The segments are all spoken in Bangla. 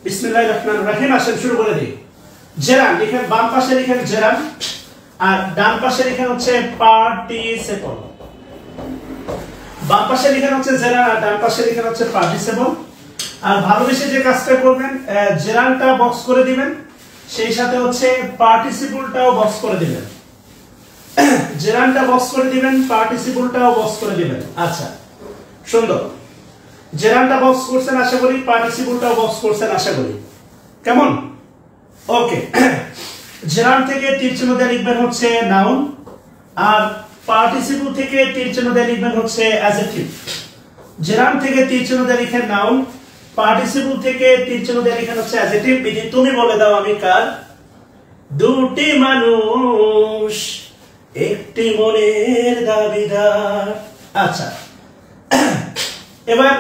বিসমিল্লাহির রহমানির রহিম। আসেন শুরু করে দিই। জেরান লিখেন, বাম পাশে লিখেন জেরান আর ডান পাশে লিখেন হচ্ছে পার্টিসিপল। বাম পাশে লিখেন হচ্ছে জেরান আর ডান পাশে লিখেন হচ্ছে পার্টিসিপল। আর ভালোবেসে যে কাজটা করবেন, জেরানটা বক্স করে দিবেন, সেই সাথে হচ্ছে পার্টিসিপলটাও বক্স করে দিবেন। জেরানটা বক্স করে দিবেন, পার্টিসিপলটাও বক্স করে দিবেন। আচ্ছা, সুন্দর। জেরানটা বক্স করছেন আশা করি, পার্টিসিপলটাও বক্স করছেন আশা করি। কেমন? ওকে। জেরান থেকে তীর চিহ্ন দিয়ে লিখবেন হচ্ছে নাউন আর পার্টিসিপল থেকে তীর চিহ্ন দিয়ে লিখবেন হচ্ছে অ্যাডজেক্টিভ। জেরান থেকে তীর চিহ্ন দিয়ে লিখেন নাউন, পার্টিসিপল থেকে তীর চিহ্ন দিয়ে লিখেন হচ্ছে অ্যাডজেক্টিভ। বিধি তুমি বলে দাও আমি কার? দুটি মানুষ একটি মনের দাবিদার। আচ্ছা, এবার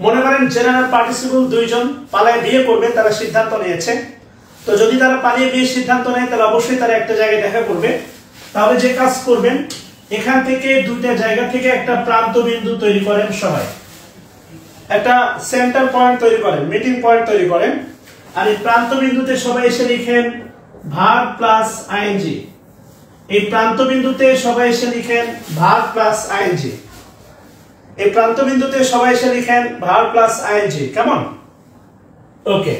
মনে করেন জেরান আর পার্টিসিপল দুইজন পালায় বিয়ে করবে, তারা সিদ্ধান্ত নিয়েছে। তো যদি তারা পালিয়ে বিয়ের সিদ্ধান্ত নেয় তাহলে অবশ্যই তারা একটা জায়গায় দেখা করবে। তাহলে যে কাজ করবেন, এখান থেকে দুইটা জায়গা থেকে একটা প্রান্ত বিন্দু তৈরি করেন, সবাই একটা সেন্টার পয়েন্ট তৈরি করেন, মিটিং পয়েন্ট তৈরি করেন। আর এই প্রান্ত বিন্দুতে সবাই এসে লিখেন ভার্ব প্লাস আইএনজি। এই প্রান্ত বিন্দুতে সবাই এসে লিখেন ভার্ব প্লাস আইএনজি। এই প্রান্ত বিন্দুতে সবাই এসে লিখেন ভার্ব প্লাস আইএনজি। কেমন? ওকে।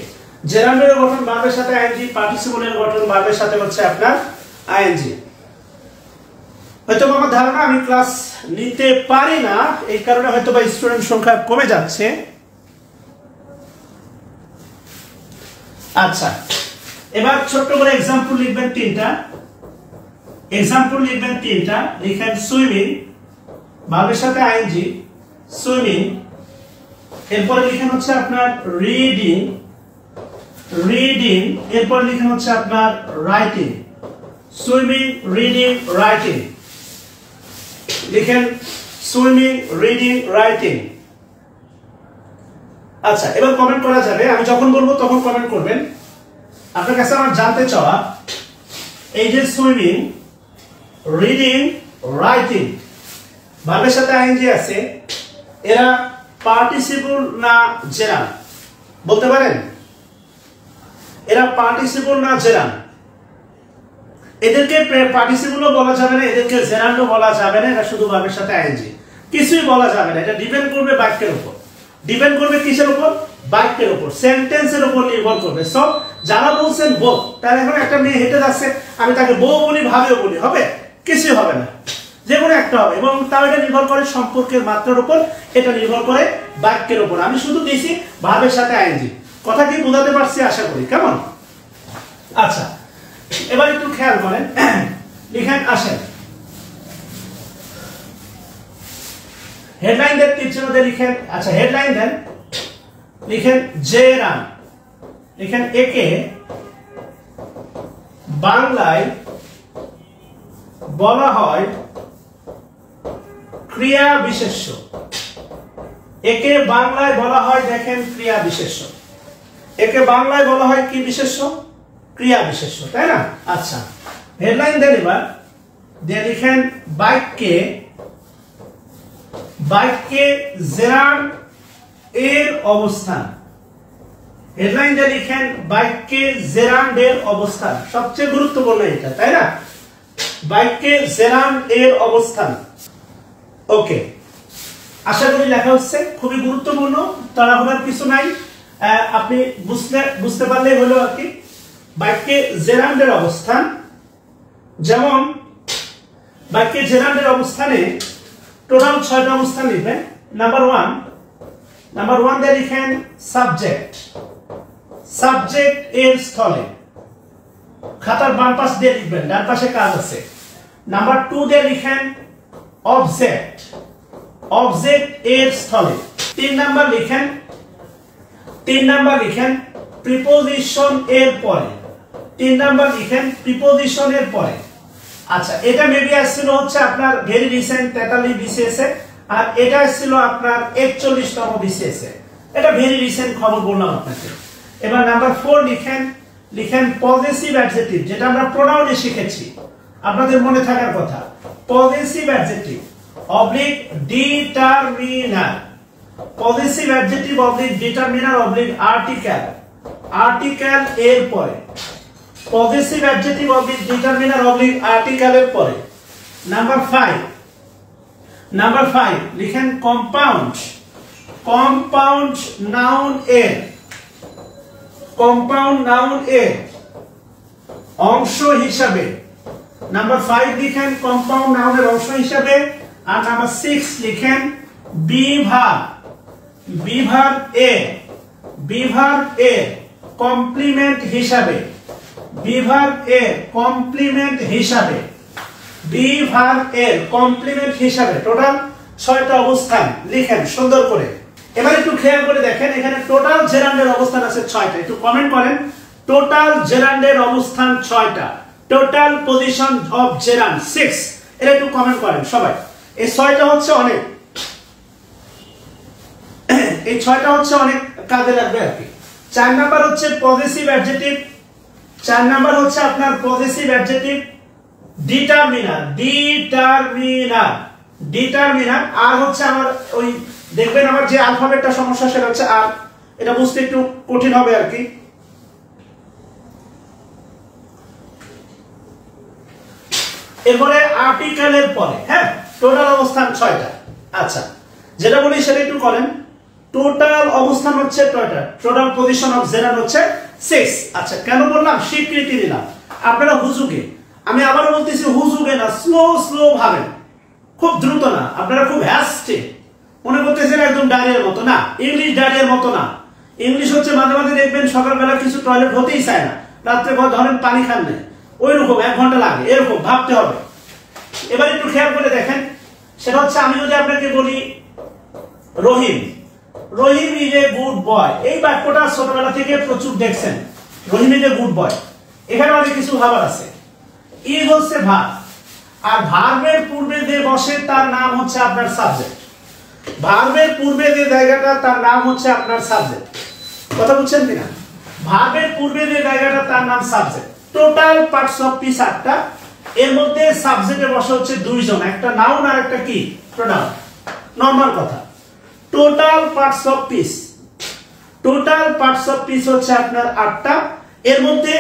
জেরান্ডের গঠন ভার্বের সাথে আইএনজি, পার্টিসিপলের গঠন ভার্বের সাথে হচ্ছে আপনার আইএনজি। হয়তো আমার ধারণা আমি ক্লাস নিতে পারি না, এই কারণে হয়তো বা স্টুডেন্ট সংখ্যা কমে যাচ্ছে। আচ্ছা, এবার ছোট্ট করে এক্সাম্পল লিখবেন তিনটা। এক্সাম্পল লিখবেন তিনটা। লিখেন সুইমিং, ভার্বের সাথে আইএনজি, সুইমিং। এরপরে লিখেন হচ্ছে আপনার রিডিং, রিডিং। এরপর লিখেন হচ্ছে আপনার রাইটিং, সুইমিং, রিডিং, রাইটিং। লিখেন সুইমিং, রিডিং, রাইটিং। আচ্ছা, এবার কমেন্ট করা যাবে, আমি যখন বলবো তখন কমেন্ট করবেন। আপনার কাছে আমার জানতে চাওয়া, এই যে সুইমিং, রিডিং, রাইটিং ভার্বের সাথে আইএনজি আছে, এরা পার্টিসিপল না জেরান? বলতে পারেন? এরা পার্টিসিপল না জেরান? এদেরকে পার্টিসিপলও বলা যাবে না, এদেরকে জেরান্ডও বলা যাবে না, এটা শুধু ভার্বের সাথে আইএনজি, কিছুই বলা যাবে না। এটা ডিপেন্ড করবে বাক্যের উপর। ডিপেন্ড করবে কিসের উপর? বাক্যের উপর, সেন্টেন্সের উপর নির্ভর করবে। সব যারা বলছেন বউ, তার এখন একটা মেয়ে হেঁটে যাচ্ছে, আমি তাকে বউ বলি, ভাবেও বলি, হবে? কিছুই হবে না, যে কোনো একটা হবে। এবং তাও এটা নির্ভর করে সম্পর্কের মাত্রার উপর, এটা নির্ভর করে বাক্যের উপর। আমি শুধু দিয়েছি ভার্বের সাথে আইএনজি। কথা কি বোঝাতে পারছি আশা করি? কেমন? আচ্ছা, এবার একটু খেয়াল করেন। লিখেন, আসেন হেডলাইন দেন, তীর চিহ্ন দিয়ে লিখেন। আচ্ছা, হেডলাইন দেন, লিখেন জেরান। লিখেন একে বাংলায় বলা হয় ক্রিয়া বিশেষ্য। একে বাংলায় বলা হয়, দেখেন, ক্রিয়া বিশেষ্য। একে বাংলায় বলা হয় কি বিশেষ্য? ক্রিয়া বিশেষ্য, তাই না? আচ্ছা, হেডলাইন দেন এবার, দিয়ে লিখেন বাক্যে, বাক্যে জেরান এর অবস্থান। হেডলাইন দিয়ে লিখেন বাক্যে জেরান এর অবস্থান। সবচেয়ে গুরুত্বপূর্ণ এটা, তাই না? বাক্যে জেরান এর অবস্থান। ওকে, আশা করি লেখা হচ্ছে, খুবই গুরুত্বপূর্ণ, তাড়াহুড়ার কিছু নাই। আপনি বুঝতে পারলেই হলো আর কি। বাক্যে জেরান্ডের অবস্থান, যেমন বাক্যে জেরান্ডের অবস্থানে টোটাল 6টা অবস্থান লিখবেন। নাম্বার ওয়ান দিয়ে লিখেন সাবজেক্ট, সাবজেক্ট এর স্থলে। খাতার বাম পাশ দিয়ে লিখবেন, ডান পাশে কাজ আছে। নাম্বার 2 দিয়ে লিখেন অবজেক্ট, অবজেক্ট এর স্থলে। 3 নাম্বার লিখেন প্রিপোজিশন এর পরে। 3 নাম্বার লিখেন প্রিপোজিশন এর পরে। আচ্ছা, এটা মেবি আসছিল হচ্ছে আপনার ভেরি রিসেন্ট 43 বিসিএস এ, আর এটা আসছিল আপনার 41তম বিসিএস এ। এটা ভেরি রিসেন্ট খবর বললাম আপনাকে। এবার নাম্বার 4 লিখেন পজেসিভ অ্যাডজেক্টিভ, যেটা আমরা প্রোনাউনে শিখেছি, আপনাদের মনে থাকার কথা। Possessive adjective oblique determiner. Possessive adjective oblique determiner oblique article, article এর পরে, possessive adjective oblique determiner oblique আর্টিকেলের পরে। নাম্বার 5, নাম্বার 5 লিখেন কম্পাউন্ড, কম্পাউন্ড নাউন এর, কম্পাউন্ড নাউন এর অংশ হিসাবে। নাম্বার 5 লিখেন কম্পাউন্ড নাউনের অংশ হিসাবে। আর নাম্বার 6 লিখেন বিভাগ, বিভাগ এ, বিভাগ এ কমপ্লিমেন্ট হিসাবে, বিভাগ এ কমপ্লিমেন্ট হিসাবে, বিভাগ এর কমপ্লিমেন্ট হিসাবে। টোটাল 6টা অবস্থান লিখেন সুন্দর করে। এবার একটু খেয়াল করে দেখেন, এখানে টোটাল জেরান্ডের অবস্থান আছে 6টা। একটু কমেন্ট করেন টোটাল জেরান্ডের অবস্থান 6টা। Total position of gerund 6। এটা একটু কমেন্ট করেন সবাই। এই 6টা হচ্ছে অনেক, এই 6টা হচ্ছে অনেক কাজে লাগবে আর কি। 4 নাম্বার হচ্ছে পজেসিভ অ্যাডজেক্টিভ, 4 নাম্বার হচ্ছে আপনার possessive adjective determiner, determiner, determiner. আর হচ্ছে আমার ওই দেখবেন আমার যে অ্যালফাবেটটা সমস্যা সেটা হচ্ছে আর, এটা বুঝতে একটু কঠিন হবে আর কি। এরপরে আর্টিকেলের পরে, হ্যাঁ টোটাল অবস্থান 6টা। আচ্ছা যেটা বলি সেটা একটু করেন। টোটাল অবস্থান হচ্ছে 6টা, টোটাল পজিশন অফ জেরান্ড হচ্ছে 6। আচ্ছা কেন বললাম, স্বীকৃতি দিলাম। আপনারা হুজুগে, আমি আবারও বলতেছি হুজুগে না, স্লো স্লো ভাবেন, খুব দ্রুত না। আপনারা খুব হ্যাস্টে মনে করতেছেন একদম ডায়রিয়ার মতো না, ইংলিশ ডায়রিয়ার মতো না। ইংলিশ হচ্ছে মাঝে মাঝে দেখবেন সকালবেলা কিছু টয়লেট হতেই চায় না, রাত্রে ধরেন পানি খান নেই, ওই রকম 1 ঘন্টা লাগে, এরকম ভাবতে হবে। এবার একটু খেয়াল করে দেখেন, সেটা হচ্ছে আমি যদি আপনাকে বলি রহিম, রহিম ইজ এ গুড বয়, এই বাক্যটা ছোটবেলা থেকে প্রচুর দেখছেন, রহিম ইজ এ গুড বয়। এখানে অনেক কিছু ভাবার আছে। ইজ হচ্ছে ভার্ব, আর ভার্বের পূর্বে যে বসে তার নাম হচ্ছে আপনার সাবজেক্ট। ভার্বের পূর্বে যে জায়গাটা তার নাম হচ্ছে আপনার সাবজেক্ট। কথা বুঝছেন কিনা? ভার্বের পূর্বে যে জায়গাটা তার নাম subject. Total parts of speech 8টা, এর মধ্যে সাবজেক্টে বসে হচ্ছে 2 জন, একটা নাউন আর একটা কি প্রোনাউন। নরমাল কথা। Total parts of speech, total parts of speech হচ্ছে আপনার 8টা। এর মধ্যে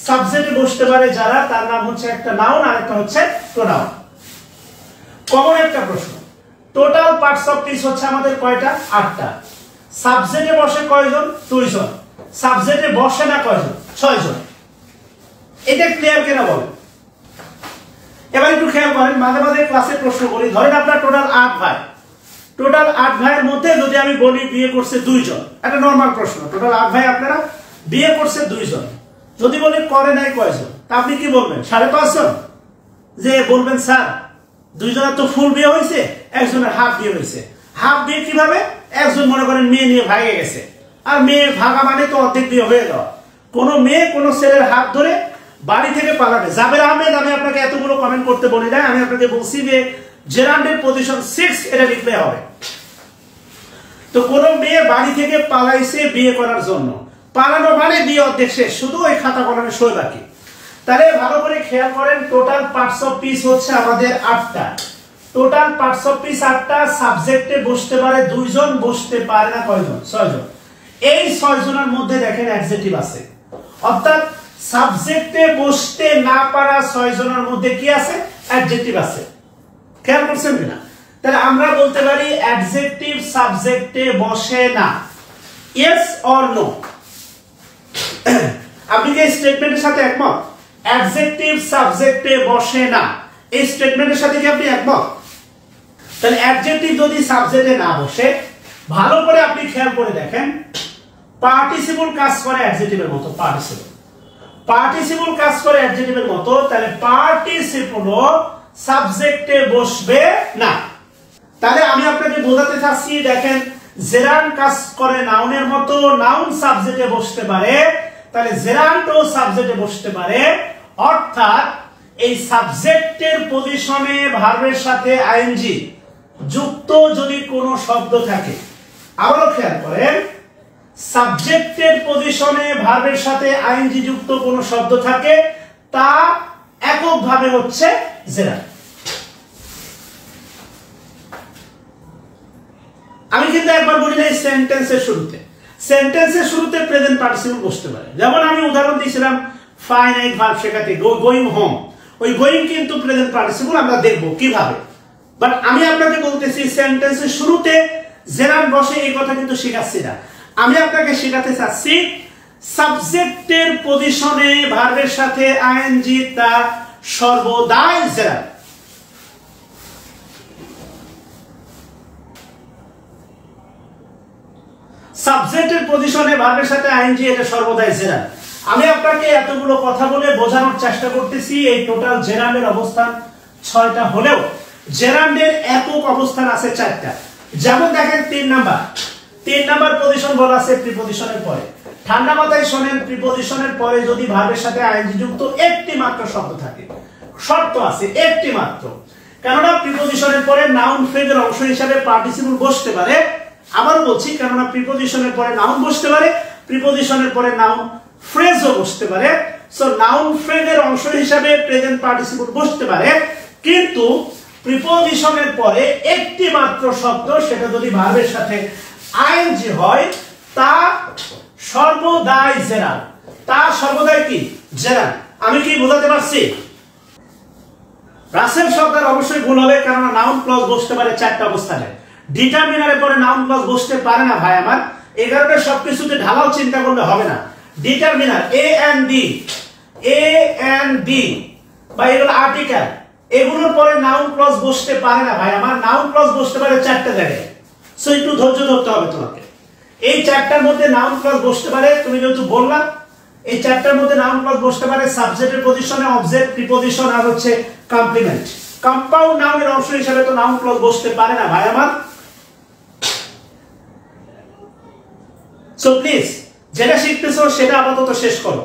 সাবজেক্টে বসতে পারে যারা, তার নাম হচ্ছে একটা নাউন আর একটা হচ্ছে প্রোনাউন। কমন একটা প্রশ্ন, টোটাল পার্টস অফ স্পিচ হচ্ছে আমাদের কয়টা? 8টা। সাবজেক্টে বসে কয়জন? 2 জন। সাবজেক্টে বসে না কয়জন? 6 জন। এটা ক্লিয়ার কেন বলেন? এবার একটু খেয়াল করেন, মাঝে মাঝে ক্লাসে প্রশ্ন করি, ধরেন আপনার টোটাল 8 ভাই, টোটাল 8 ভাইয়ের মধ্যে যদি আমি বলি বিয়ে করছে 2 জন, একটা নরমাল প্রশ্ন, টোটাল 8 ভাই আপনারা বিয়ে করছে 2 জন, যদি বলি করে নাই কয়জন, তা আপনি কি বলবেন? 5.5 জন? যে বলবেন স্যার 2 জনের তো ফুল বিয়ে হয়েছে, একজনের হাফ বিয়ে হয়েছে। হাফ বিয়ে কিভাবে? একজন মনে করেন মেয়ে নিয়ে ভাগে গেছে, আর মেয়ে ভাগা মানে তো অর্ধেক বিয়ে হয়ে যাওয়া। কোন মেয়ে কোন ছেলের হাত ধরে বাড়ি থেকে পালাবে। জাবের আহমেদ, আমি আপনাকে এতগুলো কমেন্ট করতে বলি না, আমি আপনাকে বলছি যে জেরান্ডের পজিশন 6 এটা লিখলে হবে। তো কোন মেয়ে বাড়ি থেকে পালাইছে বিয়ে করার জন্য, পালানো মানে বিয়ে অর্ধেক শেষ, শুধু ওই খাতা কলমে সই বাকি। তাহলে ভালো করে খেয়াল করেন, টোটাল পার্টস অফ স্পিচ হচ্ছে আমাদের 8টা। টোটাল পার্টস অফ স্পিচ 8টা। সাবজেক্টে বসতে পারে 2 জন, বসতে পারে না কয়জন? 6 জন। এই 6 জনের মধ্যে দেখেন অ্যাডজেক্টিভ আছে, অর্থাৎ সাবজেক্টে বসতে না পারা 6 জনের মধ্যে কি আছে? অ্যাডজেক্টিভ আছে। খেয়াল করছেন কিনা? তাহলে আমরা বলতে পারি অ্যাডজেক্টিভ সাবজেক্টে বসে না। Yes or no? আপনি কি এই স্টেটমেন্টের সাথে একমত? অ্যাডজেক্টিভ সাবজেক্টে বসে না, এই স্টেটমেন্টের সাথে কি আপনি একমত? তাহলে অ্যাডজেক্টিভ যদি সাবজেক্টে না বসে, ভালো করে আপনি খেয়াল করে দেখেন, পার্টিসিপল কাজ করে অ্যাডজেক্টিভের মতো। পার্টিসিপল, পার্টিসিপল কাজ করে অ্যাডজেক্টিভের মতো, তাহলে পার্টিসিপলও সাবজেক্টে বসবে না। তাহলে আমি আপনাকে বোঝাতে চাচ্ছি, দেখেন জেরান্ড কাজ করে নাউনের মতো, নাউন সাবজেক্টে বসতে পারে, তাহলে জেরান্ডও সাবজেক্টে বসতে পারে। অর্থাৎ এই সাবজেক্টের পজিশনে ভার্বের সাথে আইএনজি যুক্ত যদি কোনো শব্দ থাকে, আবারও খেয়াল করেন, সাবজেক্টের পজিশনে ভার্বের সাথে আইএনজি যুক্ত কোনো শব্দ থাকে, তা এককভাবে হচ্ছে জেরান্ড। আমি কিন্তু একবার বলি সেন্টেন্সের শুরুতে, সেন্টেন্সের শুরুতে প্রেজেন্ট পার্টিসিপল বসতে পারে। যেমন আমি উদাহরণ দিয়েছিলাম ফাইনাইট ভার্ব শেখাতে, গোয়িং হোম, ওই গোয়িং কিন্তু প্রেজেন্ট পার্টিসিপল, আমরা দেখব কিভাবে। বাট আমি আপনাকে বলতেছি সেন্টেন্সের শুরুতে জেরান্ড বসে, এই কথা কিন্তু শেখাচ্ছি না। আমি আপনাকে শেখাতে চাচ্ছি সাবজেক্টের পজিশনে ভার্বের সাথে আইএনজি তা সর্বদাই জেরান্ড। সাবজেক্টের পজিশনে ভার্বের সাথে আইএনজি এটা সর্বদাই জেরান্ড। আমি আপনাকে এতগুলো কথা বলে বোঝানোর চেষ্টা করতেছি এই টোটাল জেরান্ডের অবস্থান 6টা হলেও জেরান্ডের একক অবস্থান আছে 4টা। যেমন দেখেন 3 নাম্বার পজিশন বলা আছে প্রিপজিশনের পরে। ঠান্ডা মাথায় শোনেন, প্রিপজিশনের পরে যদি ভার্বের সাথে আইএনজি যুক্ত একটি মাত্র শব্দ থাকে, শর্ত আছে একটি মাত্র, কেননা প্রিপজিশনের পরে নাউন ফ্রেজের অংশ হিসাবে পার্টিসিপল বসতে পারে। আবারও বলছি, কেননা প্রিপজিশনের পরে নাউন বসতে পারে, প্রিপজিশনের পরে নাউন ফ্রেজও বসতে পারে। সো নাউন ফ্রেজের অংশ হিসাবে প্রেজেন্ট পার্টিসিপল বসতে পারে, কিন্তু প্রিপজিশনের পরে একটি মাত্র শব্দ, সেটা যদি ভার্বের সাথে আইএনজি হয়, তা সর্বদাই জেরান্ড। তা সর্বদাই কি? জেরান্ড। আমি কি বোঝাতে পারছি? রাসেল সরকার অবশ্যই ভুল হবে, কারণ নাউন ক্লজ বসতে পারে 4টা অবস্থানে। ডিটারমিনারের পরে নাউন ক্লজ বসতে পারে না ভাই আমার। এই কারণে সবকিছুতে ঢালাও চিন্তা করলে হবে না। ডিটারমিনার এ এন্ড ডি বা এগুলো আর্টিকেল, এগুলোর পরে নাউন ক্লজ বসতে পারে না ভাই আমার। নাউন ক্লজ বসতে পারে 4টা জায়গায়। সো একটু ধৈর্য ধরতে হবে তোমাকে। এই 4টার মধ্যে নাউন ক্লজ বসতে পারে, তুমি যেহেতু বললাম এই 4টার মধ্যে নাউন ক্লজ বসতে পারে সাবজেক্টের পজিশনে, অবজেক্ট, প্রিপজিশন আর হচ্ছে কমপ্লিমেন্ট। কম্পাউন্ড নাউনের অংশ হিসেবে তো নাউন ক্লজ বসতে পারে না ভাই আমার। সো প্লিজ যেটা শিখতেছো সেটা আপাতত শেষ করো।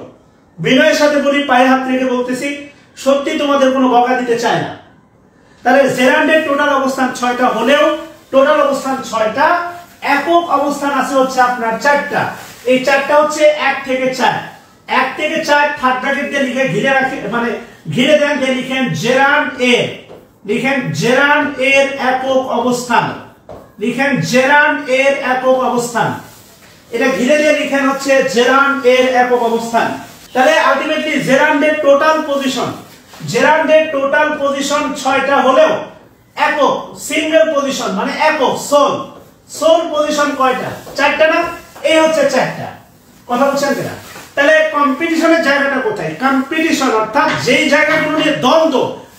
বিনয়ের সাথে বলি, পায়ে হাত রেখে বলতেছি, সত্যি তোমাদের কোনো বকা দিতে চায় না। তাহলে জেরান্ডের টোটাল অবস্থান 6টা হলেও টোটাল অবস্থান 6টা, একক অবস্থান আছে হচ্ছে আপনার 4টা। এই 4টা হচ্ছে 1 থেকে 4। 1 থেকে 4 থার্ড ব্র্যাকেট দিয়ে লিখে ঘিরে রাখে, মানে ঘিরে দেন, দিয়ে লিখেন জেরান্ড এর, লিখেন জেরান্ড এর একক অবস্থান, লিখেন জেরান্ড এর একক অবস্থান। এটা ঘিরে দিয়ে লিখেন হচ্ছে জেরান্ড এর একক অবস্থান। তাহলে আলটিমেটলি জেরান্ডের টোটাল পজিশন, জেরান্ডের টোটাল পজিশন 6টা হলেও একক, সিঙ্গেল পজিশন মানে একক, সোল পজিশন কয়টা? 4টা না? এই হচ্ছে 4টা। কথা বলছেন কিনা? তাহলে কম্পিটিশনের জায়গাটা কোথায়? কম্পিটিশন অর্থাৎ যেই জায়গাগুলো নিয়ে দ্বন্দ্ব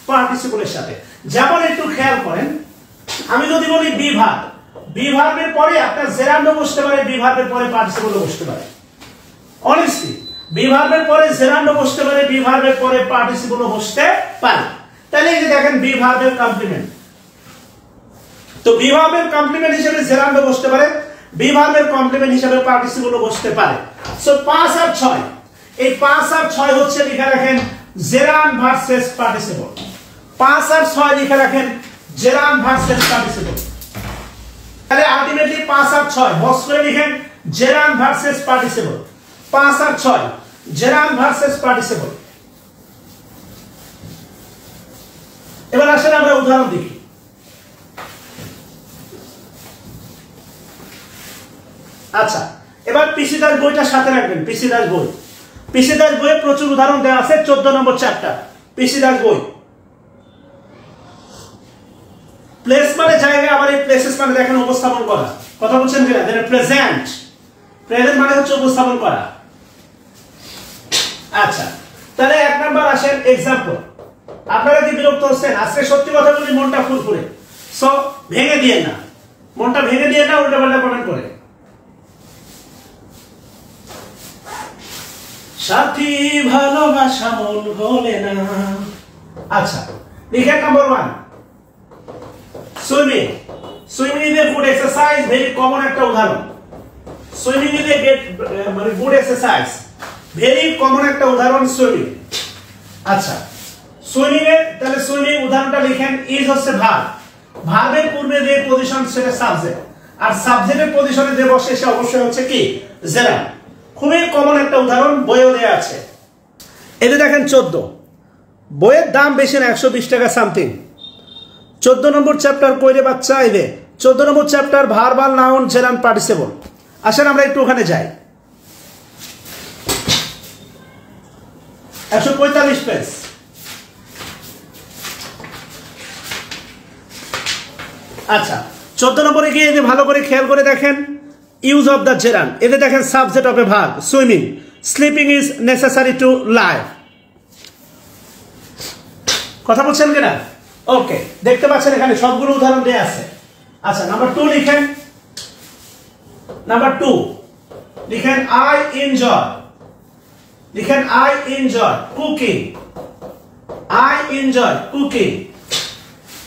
পার্টিসিপলের সাথে। যেমন একটু খেয়াল করেন, আমি যদি বলি বি ভার্বের পরে আপনার জেরান্ডও বসতে পারে, বি ভার্বের পরে পার্টিসিপলও বসতে পারে। অনেস্টলি বি ভার্বের পরে জেরান্ডও বসতে পারে, বি ভার্বের পরে পার্টিসিপলও বসতে পারে। তাহলে এই যে দেখেন বি ভার্বের কমপ্লিমেন্ট, তো বি ভার্বের কমপ্লিমেন্ট হিসেবে জেরান্ডও বসতে পারে, বি ভার্বের কমপ্লিমেন্ট হিসেবে পার্টিসিপলও বসতে পারে। সো 5 আর 6, এই 5 আর 6 হচ্ছে লিখে রাখেন জেরান্ড ভার্সেস পার্টিসিপল। 5 আর 6 লিখে রাখেন জেরান্ড ভার্সেস পার্টিসিপল। তাহলে আলটিমেটলি 5 আর 6 বস করে লিখেন জেরান্ড ভার্সেস পার্টিসিপল। 5 আর 6 জেরান্ড ভার্সেস পার্টিসিপল। এবার আসলে আমরা উদাহরণ দেখি। আচ্ছা, এবার পিসি দাস বইটা সাথে রাখবেন। পিসি দাস বইয়ে প্রচুর উদাহরণ দেওয়া আছে। 14 নম্বর চ্যাপ্টার পিসি দাস বই। প্লেস মানে জায়গা, আবার এই প্লেসেস মানে দেখেন উপস্থাপন করা। কথা বলছেন কিনা? প্রেজেন্ট মানে হচ্ছে উপস্থাপন করা। আচ্ছা, তাহলে 1 নাম্বার আসেন এক্সাম্পল। আপনারা কি বিরক্ত হচ্ছেন? আজকে সত্যি কথা বলি, মনটা ফুরফুরে। সো ভেঙে দিয়ে না, মনটা ভেঙে দিয়ে না, উল্টাপাল্টা কমেন্ট করে। সাথী ভালোবাসা মন ভোলে না। আচ্ছা, লিখেন number 1 swimming. Swimming is a good exercise, very common একটা উদাহরণ। সুইমিং ইজ এ মানে গুড এক্সারসাইজ, ভেরি কমন একটা উদাহরণ সুইমিং। আচ্ছা, সুইমিং এর তাহলে সুইমিং উদাহরণটা লিখেন। ইজ হচ্ছে ভার্ব, ভার্বের পূর্বে যে পজিশন সেটা সাবজেক্ট, আর সাবজেক্টের পজিশনে যে বসে সে অবশ্যই হচ্ছে কি? জেরান্ড। খুবই কমন একটা উদাহরণ, বইও দেয়া আছে। এতে দেখেন 14, বইয়ের দাম বেশি না, 120 টাকা সামথিং। 14 নম্বর চ্যাপ্টার কইরে বাচ্চা, এদের 14 নম্বর chapter verbal noun gerund participle. আসেন আমরা একটু ওখানে যাই। 145 পেজ। আচ্ছা 14 নম্বরে গিয়ে ভালো করে খেয়াল করে দেখেন ইউজ অফ দ্য জেরান্ড। এতে দেখেন subject of A verb swimming, sleeping is necessary to life. কথা বলছেন কিনা? ওকে, দেখতে পাচ্ছেন এখানে সবগুলো উদাহরণ দেয়া আছে। আচ্ছা নাম্বার 2 লিখেন। নাম্বার 2 লিখেন আই এনজয়। লিখেন I enjoy cooking. I enjoy cooking.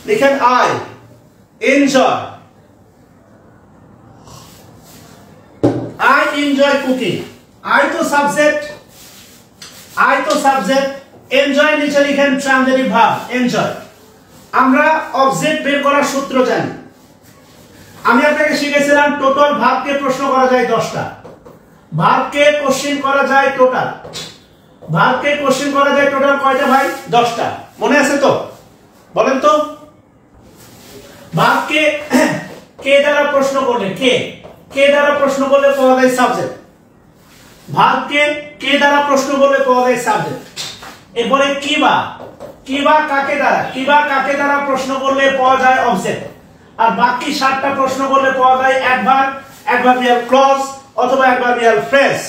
লিখেন I enjoy. I enjoy cooking. I to subject. I to subject. Enjoy নিচে লিখেন ট্রানজিটিভ ভার্ব enjoy। আমরা অবজেক্ট বের করার সূত্র জানি। আমি আপনাকে শিখেছিলাম টোটাল ভার্বকে প্রশ্ন করা যায় 10টা। ভার্বকে কোশ্চেন করা যায় টোটাল। ভার্বকে কোশ্চেন করা যায় টোটাল কয়টা ভাই? 10টা। মনে আছে তো? বলেন তো। ভার্বকে কে দ্বারা প্রশ্ন করলে কে দ্বারা প্রশ্ন করলে পাওয়া যায় সাবজেক্ট। ভার্বকে কে দ্বারা প্রশ্ন করলে পাওয়া যায় সাবজেক্ট। এরপরে কিবা কাকে দ্বারা প্রশ্ন করলে পাওয়া যায় অবজেক্ট। আর বাকি 7টা প্রশ্ন করলে পাওয়া যায় অ্যাডভার্ব, অ্যাডভার্বিয়াল ক্লজ অথবা অ্যাডভার্বিয়াল ফ্রেজ।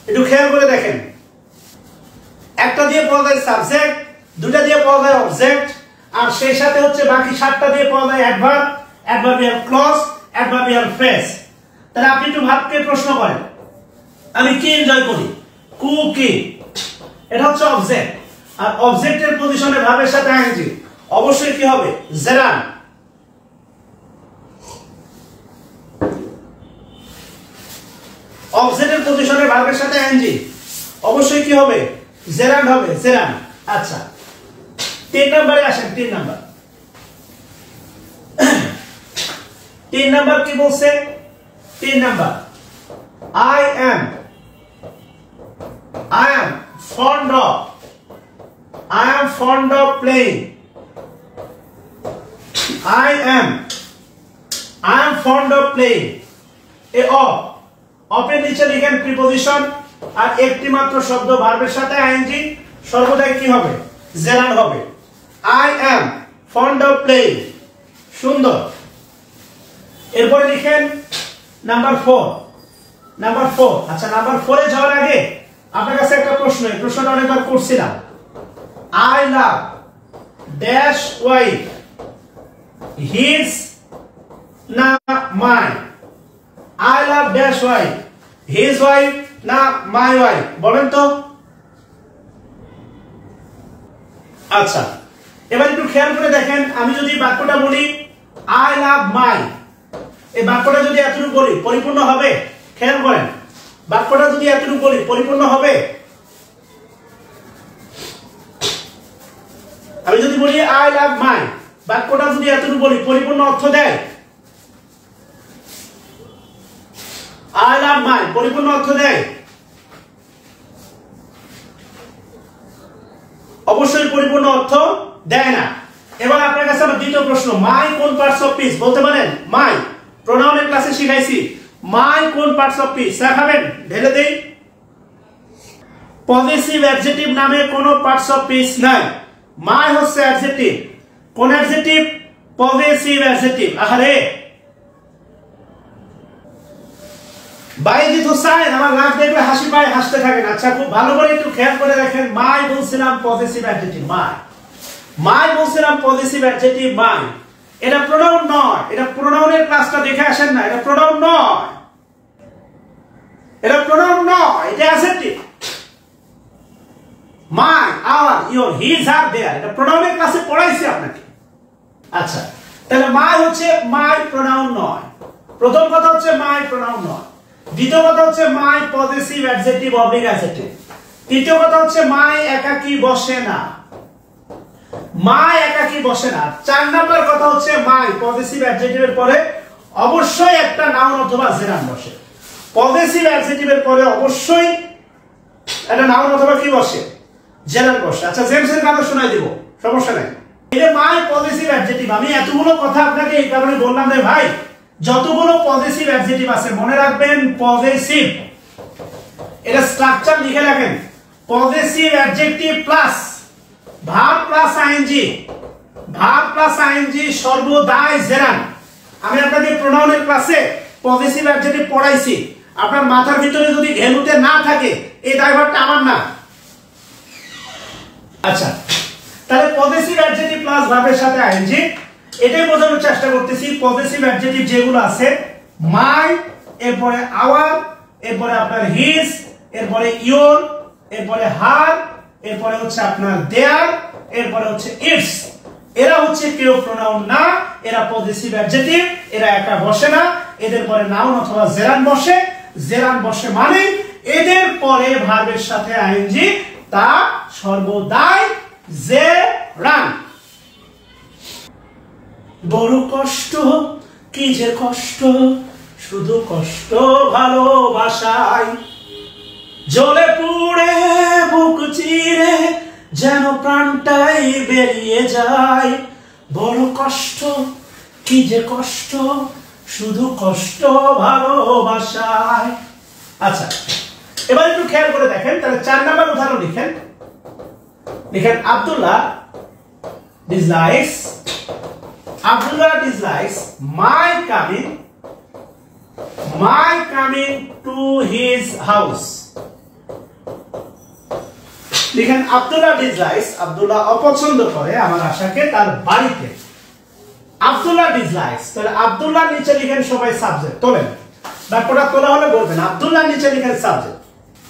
একটু খেয়াল করে দেখেন, একটা দিয়ে পাওয়া যায় সাবজেক্ট, দুটা দিয়ে পাওয়া যায় অবজেক্ট, আর সেই সাথে হচ্ছে বাকি 7টা দিয়ে পাওয়া যায় adverb, adverbial clause, adverbial phrase. তাহলে আপনি একটু ভার্বকে প্রশ্ন করেন, আমি কি এনজয় করি? কুকিং। এটা হচ্ছে অবজেক্ট, আর অবজেক্টের পজিশনে ভার্বের সাথে আইএনজি অবশ্যই কি হবে? জেরান্ড। অবজেক্টের পজিশনে ভার্বের সাথে আইএনজি অবশ্যই কি হবে? জেরান্ড হবে, জেরান্ড। আচ্ছা 3 নম্বরে আসেন। 3 নাম্বার। 3 নাম্বার কি বলছে? 3 number I am fond of playing. I am fond of playing. এর নিচে লিখেন প্রিপজিশন, আর একটি মাত্র শব্দ ভার্বের সাথে আইএনজি সর্বদাই কি হবে? জেরান্ড হবে। I am fond of playing। সুন্দর। এরপরে লিখেন নাম্বার 4। নাম্বার 4। আচ্ছা নাম্বার 4 এ যাওয়ার আগে আপনার কাছে একটা প্রশ্ন, এই প্রশ্নটা অনেকবার করছিলাম। I love dash wife his না mine। I love dash wife his wife না my wife। বলেন তো। আচ্ছা এবার একটু খেয়াল করে দেখেন, আমি যদি বাক্যটা বলি I love my, এই বাক্যটা যদি এতটুকু বলি পরিপূর্ণ হবে? খেয়াল করেন, বাক্যটা যদি এতটুকু বলি পরিপূর্ণ হবে? আমি যদি বলি I love my, বাক্যটা যদি এতটুকু বলি পরিপূর্ণ অর্থ দেয়? I love my পরিপূর্ণ অর্থ দেয়? অবশ্যই পরিপূর্ণ অর্থ দেয় না। এবার আপনার কাছে আমার দ্বিতীয় প্রশ্ন, মাই কোন পার্টস অফ স্পিচ? বলতে পারেন মাই। প্রোনাউনের ক্লাসে শিখাইছি মাই কোন পার্টস অফ স্পিচ। দেখাবেন? ঢেলে দেই। পজেসিভ অ্যাডজেক্টিভ নামে কোনো পার্টস অফ স্পিচ নাই। মাই হচ্ছে অ্যাডজেক্টিভ। কোন অ্যাডজেক্টিভ? Possessive adjective. আহারে বাইজিৎ হোসেন আমার লাভ দেখলে হাসি পায়, হাসতে থাকেন। আচ্ছা খুব ভালো করে একটু খেয়াল করে দেখেন, মাই বলছিলাম পজেসিভ অ্যাডজেক্টিভ মাই। মাই বলছিলাম পজেসিভ অ্যাডজেক্টিভ মাই। এটা প্রোনাউন নয়। এটা প্রোনাউনের ক্লাসটা দেখে আসেন না। এটা প্রোনাউন নয়, এটা প্রোনাউন নয়, এটা adjective. My, our, your, his, her, their, এটা প্রোনাউনের ক্লাসে পড়াইছি আপনাকে। আচ্ছা তাহলে মাই হচ্ছে মাই, প্রোনাউন নয়। প্রথম কথা হচ্ছে মাই প্রোনাউন নয়। দ্বিতীয় কথা হচ্ছে মাই পজেসিভ অ্যাডজেক্টিভ অবলিক অ্যাডজেক্টিভ। তৃতীয় কথা হচ্ছে মাই একাকী বসে না। মাই একাকী বসে না। 4 নাম্বার কথা হচ্ছে মাই পজেসিভ অ্যাডজেক্টিভের পরে অবশ্যই একটা নাউন অথবা জেরান্ড বসে। পজেসিভ অ্যাডজেক্টিভের পরে অবশ্যই একটা নাউন অথবা কি বসে? জেরান্ড বসে। আচ্ছা জেমসের কথা শোনাই দিব। সমস্যা নাই। এই যে মাই পজিটিভ অ্যাডজেক্টিভ, আমি এতগুলো কথা আপনাকে এই কারণে বললাম রে ভাই, যতগুলো পজিটিভ অ্যাডজেক্টিভ আছে মনে রাখবেন পজিটিভ, এটা স্ট্রাকচার লিখে রাখেন। Positive adjective plus verb plus ING, verb plus ING সর্বদাই জেরান। আমি আপনাকে প্রোনাউনের ক্লাসে পজিটিভ অ্যাডজেক্টিভ পড়াইছি, আপনার মাথার ভিতরে যদি ঘেলুতে না থাকে এই ড্রাইভারটা আমার না। আচ্ছা, তাহলে পজিটিভ অ্যাডজেক্টিভ প্লাস ভার্বের সাথে আইএনজি, এটাই বোঝানোর চেষ্টা করতেছি। পজিটিভ অ্যাডজেক্টিভ যেগুলো আছে মাই, এরপরে আওয়ার, এরপরে আপনার হিজ, এরপরে ইওর, এরপরে হার, এরপরে হচ্ছে আপনার দেয়ার, এরপরে হচ্ছে ইটস, এরা হচ্ছে কেউ প্রোনাউন না, এরা পজিটিভ অ্যাডজেক্টিভ, এরা একা বসে না, এদের পরে নাউন অথবা জেরান বসে। জেরান বসে মানে এদের পরে ভার্বের সাথে আইএনজি, তা সর্বদাই জেরান। বড় কষ্ট, কি যে কষ্ট, শুধু কষ্ট ভালোবাসায়, জ্বলে পুড়ে বুক চিরে যেন প্রাণটাই বেরিয়ে যায়। বড় কষ্ট, কি যে কষ্ট, শুধু কষ্ট ভালোবাসায়। আচ্ছা, এবার একটু খেয়াল করে দেখেন, তাহলে 4 নাম্বার উদাহরণ লিখেন। লিখেন Abdullah dislikes, Abdullah dislikes my coming to his house. লিখেন আব্দুল্লাহ dislikes, আব্দুল্লাহ অপছন্দ করে আমার আশাকে তার বাড়িতে। আব্দুল্লাহ dislikes, তাহলে আব্দুল্লাহ নিচে লিখেন সবাই সাবজেক্ট তোলেন, বাক্যটা তোলা হলে বলবেন আব্দুল্লাহ নিচে লিখেন সাবজেক্ট,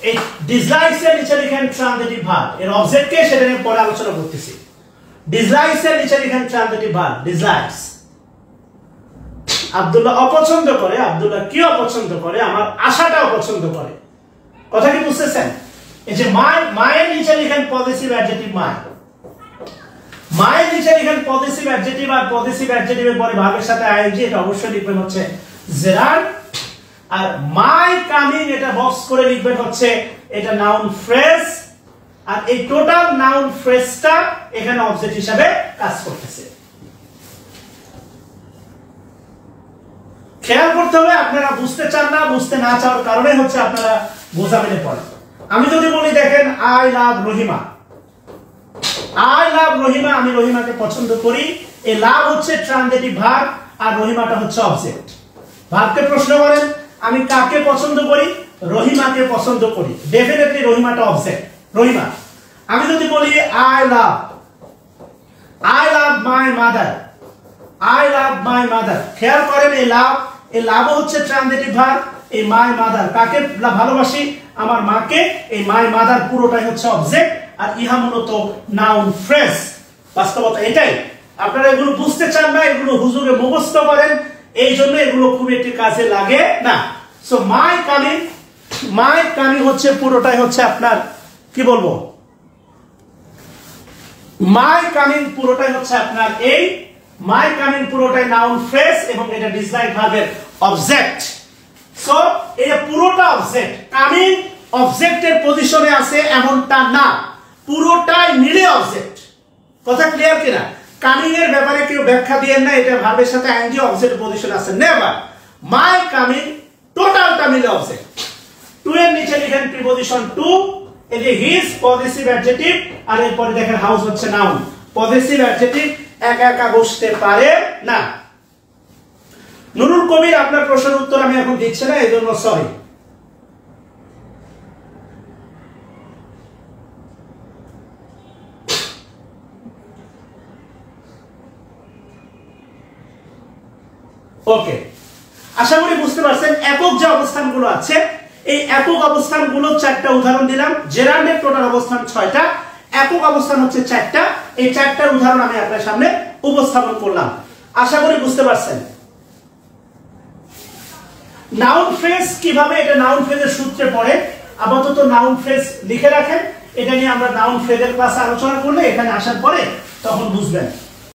এই dislikes এর নিচে লিখেন ট্রানজিটিভ ভার্ব, এর অবজেক্ট কে সেটা নিয়ে পরে আলোচনা করতেছি। dislikes এর নিচে লিখেন ট্রানজিটিভ ভার্ব dislikes। আব্দুল্লাহ অপছন্দ করে, আব্দুল্লাহ কি অপছন্দ করে, আমার আশাটা অপছন্দ করে। কথা কি বুঝতেছেন? এই যে মায়ের নিচে লিখেন পজিটিভ অ্যাডজেক্টিভ মাই, মায়ের নিচে লিখেন পজিটিভ অ্যাডজেক্টিভ, আর পজিটিভ অ্যাডজেক্টিভের পরে ভার্বের সাথে আইএনজি, এটা অবশ্যই লিখবেন হচ্ছে জেরার। আর মাই কামিং এটা বক্স করে লিখবেন হচ্ছে এটা নাউন ফ্রেজ, আর এই টোটাল নাউন ফ্রেজটা এখানে অবজেক্ট হিসাবে কাজ করতেছে। খেয়াল করতে হবে, আপনারা বুঝতে চান না, বুঝতে না চাওয়ার কারণে হচ্ছে আপনারা বোঝা মেলে পড়েন। আমি যদি বলি দেখেন I love Rahima, I love Rahima, আমি রহিমাকে পছন্দ করি, এই লাভ হচ্ছে ট্রানজিটিভ ভার্ব আর রহিমাটা হচ্ছে অবজেক্ট। ভার্বকে প্রশ্ন করেন আমি কাকে পছন্দ করি, রহিমাকে পছন্দ করি, ডেফিনেটলি রহিমাটা অবজেক্ট, রহিমা। আমি যদি বলি I love my mother, I love my mother, খেয়াল করেন এই লাভ হচ্ছে ট্রানজিটিভ ভার্ব, এই মাই মাদার কাকে ভালোবাসি, আমার মাকে, এই মাই মাদার পুরোটাই হচ্ছে অবজেক্ট, আর ইহা মূলত নাউন ফ্রেজ। বাস্তবতা এটাই, আপনারা এগুলো বুঝতে চান না, এগুলো হুজুরে মুখস্থ করেন, এই জন্য এগুলো খুব একটি কাজে লাগে না। সো মাই কামিং হচ্ছে পুরোটাই হচ্ছে আপনার কি বলবো, মাই কামিং পুরোটাই হচ্ছে আপনার এই মাই কামিং পুরোটাই নাউন ফ্রেজ এবং এটা ডিসলাইক ভার্বের অবজেক্ট। সো এটা পুরোটা অবজেক্ট, কামিং অবজেক্টের পজিশনে আছে এমনটা না, পুরোটাই মিলে অবজেক্ট। কথা ক্লিয়ার কিনা? কামিং এর ব্যাপারে কেউ ব্যাখ্যা দিয়েন না এটা ভার্বের সাথে আইএনজি অবজেক্ট পজিশনে আছে, নেভার। মাই কামিং টোটালটা মিলে অবজেক্ট। টু এর নিচে লিখেন প্রিপজিশন টু, এই যে হিজ পজিটিভ অ্যাডজেক্টিভ, আর এরপরে দেখেন হাউস হচ্ছে নাউন। পজিটিভ অ্যাডজেক্টিভ একা একা বসতে পারে না। নুরুল কবির, আপনার প্রশ্নের উত্তর আমি এখন দিচ্ছি না, এই জন্য সরি। ওকে, আশা করি বুঝতে পারছেন। একক যে অবস্থানগুলো আছে, এই একক অবস্থানগুলো 4টা উদাহরণ দিলাম। জেরান্ডের টোটাল অবস্থান 6টা, একক অবস্থান হচ্ছে 4টা। এই 4টার উদাহরণ আমি আপনার সামনে উপস্থাপন করলাম, আশা করি বুঝতে পারছেন। নাউন ফ্রেজ কিভাবে, এটা নাউন ফ্রেজের সূত্রে পড়ে, আপাতত নাউন ফ্রেজ লিখে রাখেন, এটা নিয়ে আমরা নাউন ফ্রেজের ক্লাসে আলোচনা করলে এখানে আসার পরে তখন বুঝবেন।